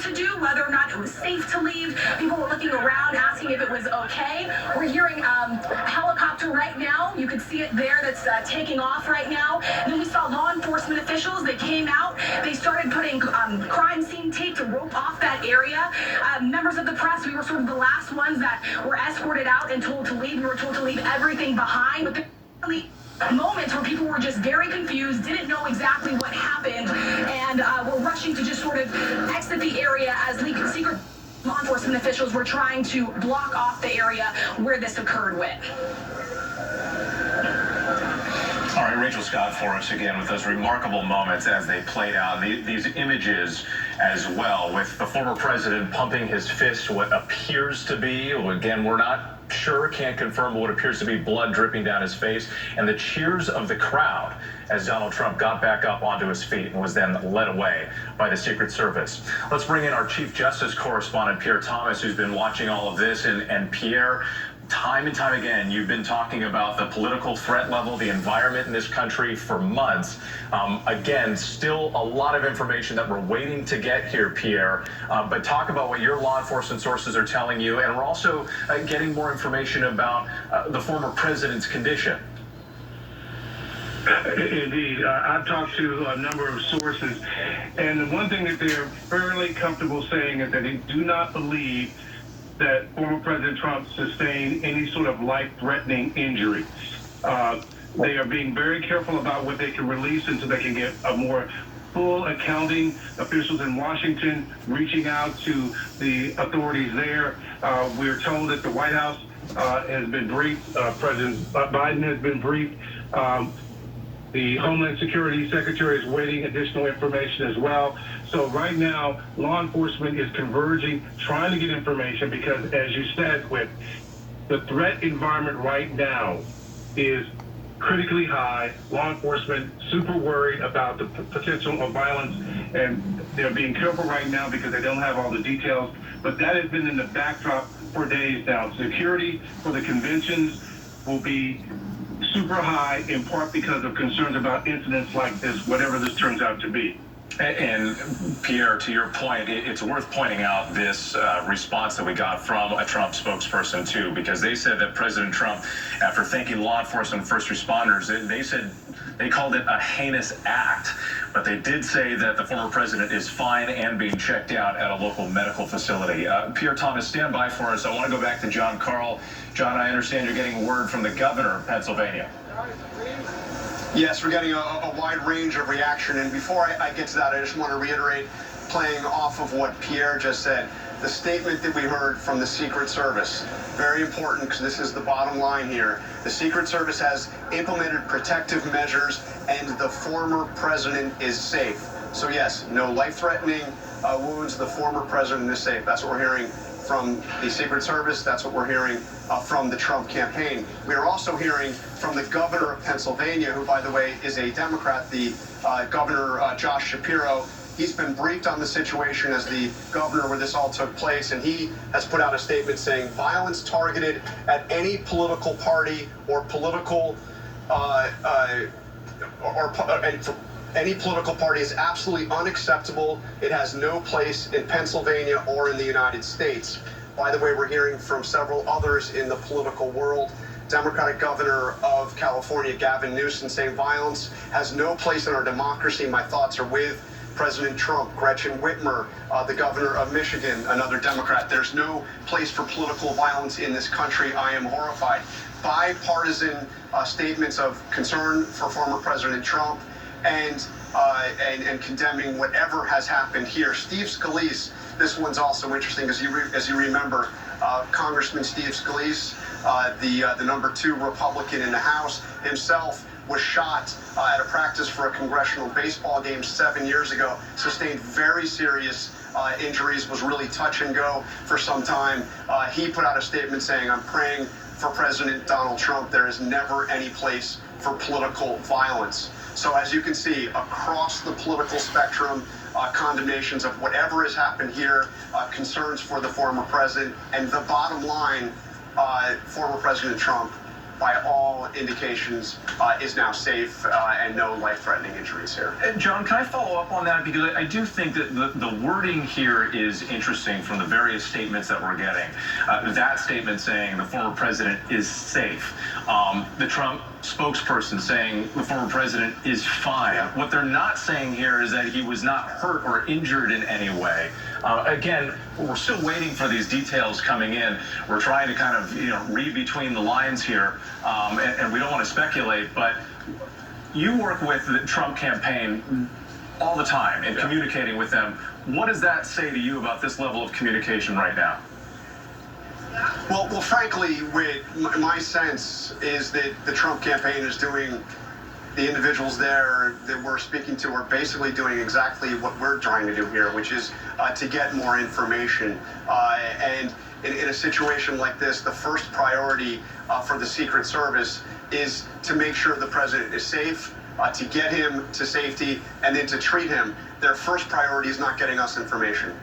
to do, whether or not it was safe to leave. People were looking around, asking if it was okay. We're hearing a helicopter right now. You can see it there that's taking off right now. And then we saw law enforcement officials. They came out. They started putting crime scene tape to rope off that area. Members of the press, we were sort of the last ones that were escorted out and told to leave. We were told to leave everything behind. But there were moments where people were just very confused, didn't know exactly what happened, and were rushing to just sort of exit the area as secret law enforcement officials were trying to block off the area where this occurred with. All right, Rachel Scott for us again with those remarkable moments as they played out. These images as well with the former president pumping his fist, what appears to be, again, we're not sure, can't confirm, what appears to be blood dripping down his face, and the cheers of the crowd as Donald Trump got back up onto his feet and was then led away by the Secret Service. Let's bring in our Chief Justice correspondent, Pierre Thomas, who's been watching all of this. And Pierre, time and time again, you've been talking about the political threat level, the environment in this country for months. Again, still a lot of information that we're waiting to get here, Pierre. But talk about what your law enforcement sources are telling you. And we're also getting more information about the former president's condition. Indeed. I've talked to a number of sources, and the one thing that they're fairly comfortable saying is that they do not believe that former President Trump sustained any sort of life-threatening injury. They are being very careful about what they can release until they can get a more full accounting. Officials in Washington reaching out to the authorities there. We're told that the White House has been briefed. President Biden has been briefed. The Homeland Security Secretary is waiting additional information as well. So right now, law enforcement is converging, trying to get information because, as you said, with the threat environment right now is critically high. Law enforcement super worried about the potential of violence, and they're being careful right now because they don't have all the details. But that has been in the backdrop for days now. Security for the conventions will be super high, in part because of concerns about incidents like this, whatever this turns out to be. And Pierre, to your point, it's worth pointing out this response that we got from a Trump spokesperson too, because they said that President Trump, after thanking law enforcement and first responders, they said they called it a heinous act, but they did say that the former president is fine and being checked out at a local medical facility. Pierre Thomas, stand by for us. I want to go back to John Carl. John, I understand you're getting word from the governor of Pennsylvania. Yes, we're getting a wide range of reaction. And before I get to that, I just want to reiterate, playing off of what Pierre just said, the statement that we heard from the Secret Service, very important because this is the bottom line here. The Secret Service has implemented protective measures and the former president is safe. So yes, no life-threatening wounds. The former president is safe. That's what we're hearing from the Secret Service. That's what we're hearing from the Trump campaign. We are also hearing from the governor of Pennsylvania, who, by the way, is a Democrat, the Governor Josh Shapiro. He's been briefed on the situation as the governor where this all took place, and he has put out a statement saying violence targeted at any political party or political any political party is absolutely unacceptable. It has no place in Pennsylvania or in the United States. By the way, we're hearing from several others in the political world. Democratic Governor of California, Gavin Newsom, saying violence has no place in our democracy. My thoughts are with President Trump. Gretchen Whitmer, the governor of Michigan, another Democrat. There's no place for political violence in this country. I am horrified. Bipartisan statements of concern for former President Trump and condemning whatever has happened here. Steve Scalise, this one's also interesting as you remember, Congressman Steve Scalise, the number 2 Republican in the House, himself was shot at a practice for a congressional baseball game 7 years ago, sustained very serious injuries, was really touch and go for some time. He put out a statement saying, I'm praying for President Donald Trump. There is never any place for political violence. So as you can see, across the political spectrum, condemnations of whatever has happened here, concerns for the former president, and the bottom line, former President Trump by all indications, is now safe and no life-threatening injuries here. And John, can I follow up on that? Because I do think that the wording here is interesting from the various statements that we're getting. That statement saying the former president is safe. The Trump spokesperson saying the former president is fine. What they're not saying here is that he was not hurt or injured in any way. Again, we're still waiting for these details coming in. We're trying to kind of, read between the lines here, and we don't want to speculate, but you work with the Trump campaign all the time and communicating with them. What does that say to you about this level of communication right now? Well, frankly, my sense is that the Trump campaign is doing, the individuals there that we're speaking to are basically doing exactly what we're trying to do here, which is to get more information. And in a situation like this, the first priority for the Secret Service is to make sure the president is safe, to get him to safety, and then to treat him. Their first priority is not getting us information.